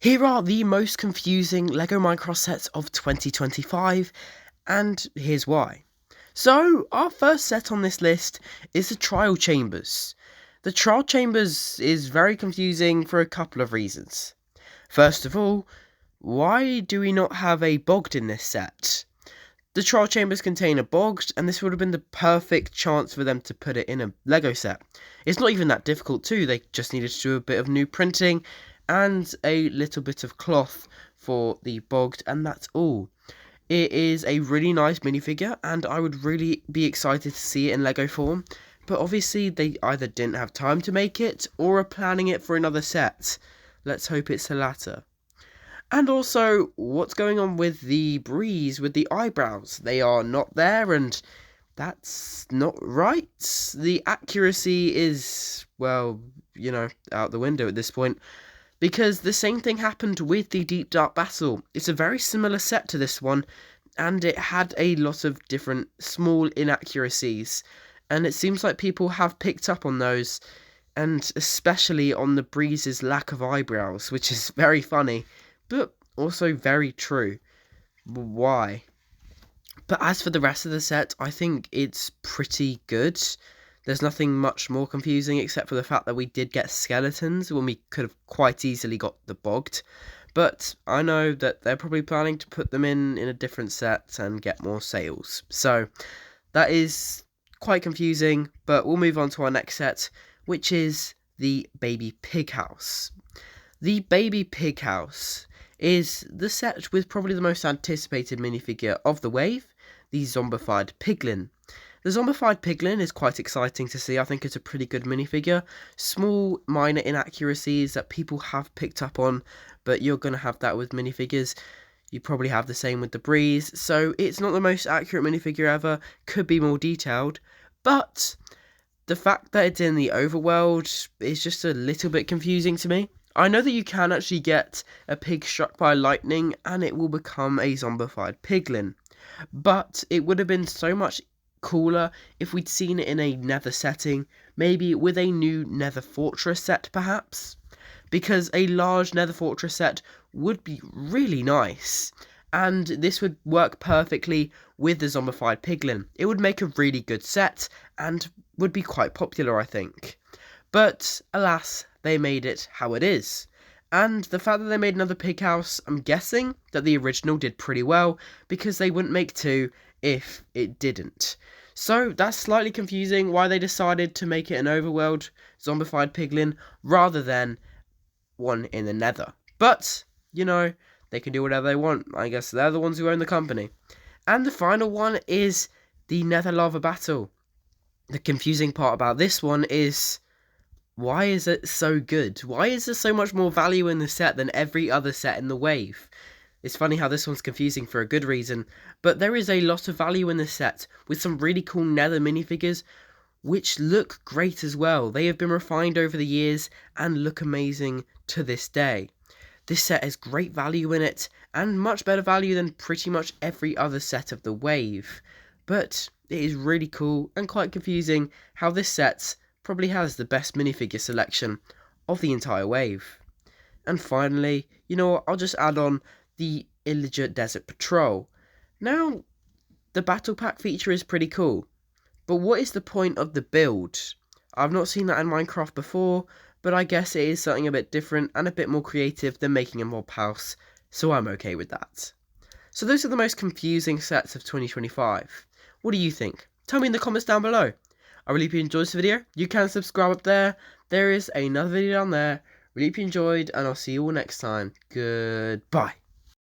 Here are the most confusing LEGO Minecraft sets of 2025, and here's why. So, our first set on this list is the Trial Chambers. The Trial Chambers is very confusing for a couple of reasons. First of all, why do we not have a Bogged in this set? The Trial Chambers contain a Bogged, and this would have been the perfect chance for them to put it in a LEGO set. It's not even that difficult too, they just needed to do a bit of new printing and a little bit of cloth for the Bogged, and that's all. It is a really nice minifigure, and I would really be excited to see it in LEGO form, but obviously they either didn't have time to make it, or are planning it for another set. Let's hope it's the latter. And also, what's going on with the Breeze with the eyebrows? They are not there, and that's not right. The accuracy is, well, out the window at this point. Because the same thing happened with the Deep Dark Battle. It's a very similar set to this one, and it had a lot of different small inaccuracies. And it seems like people have picked up on those, and especially on the Breeze's lack of eyebrows, which is very funny, but also very true. Why? But as for the rest of the set, I think it's pretty good. There's nothing much more confusing except for the fact that we did get skeletons when we could have quite easily got the Bogged. But I know that they're probably planning to put them in a different set and get more sales. So that is quite confusing, but we'll move on to our next set, which is the Baby Pig House. The Baby Pig House is the set with probably the most anticipated minifigure of the wave, the Zombified Piglin. The Zombified Piglin is quite exciting to see. I think it's a pretty good minifigure. Small, minor inaccuracies that people have picked up on, but you're going to have that with minifigures. You probably have the same with the Breeze, so it's not the most accurate minifigure ever. Could be more detailed, but the fact that it's in the overworld is just a little bit confusing to me. I know that you can actually get a pig struck by lightning and it will become a Zombified Piglin, but it would have been so much cooler if we'd seen it in a nether setting, maybe with a new nether fortress set perhaps, because a large nether fortress set would be really nice, and this would work perfectly with the Zombified Piglin. It would make a really good set and would be quite popular, I think. But alas, they made it how it is. And the fact that they made another pig house, I'm guessing that the original did pretty well, because they wouldn't make two if it didn't. So that's slightly confusing why they decided to make it an overworld Zombified Piglin rather than one in the nether. But, they can do whatever they want. I guess they're the ones who own the company. And the final one is the Nether Lava Battle. The confusing part about this one is, why is it so good? Why is there so much more value in the set than every other set in the wave? It's funny how this one's confusing for a good reason, but there is a lot of value in this set, with some really cool nether minifigures, which look great as well. They have been refined over the years, and look amazing to this day. This set has great value in it, and much better value than pretty much every other set of the wave. But it is really cool, and quite confusing how this set probably has the best minifigure selection of the entire wave. And finally, I'll just add on the Illager Desert Patrol. Now, the Battle Pack feature is pretty cool, but what is the point of the build? I've not seen that in Minecraft before, but I guess it is something a bit different and a bit more creative than making a mob house, so I'm okay with that. So those are the most confusing sets of 2025. What do you think? Tell me in the comments down below. I really hope you enjoyed this video. You can subscribe up there. There is another video down there. Really hope you enjoyed, and I'll see you all next time. Goodbye.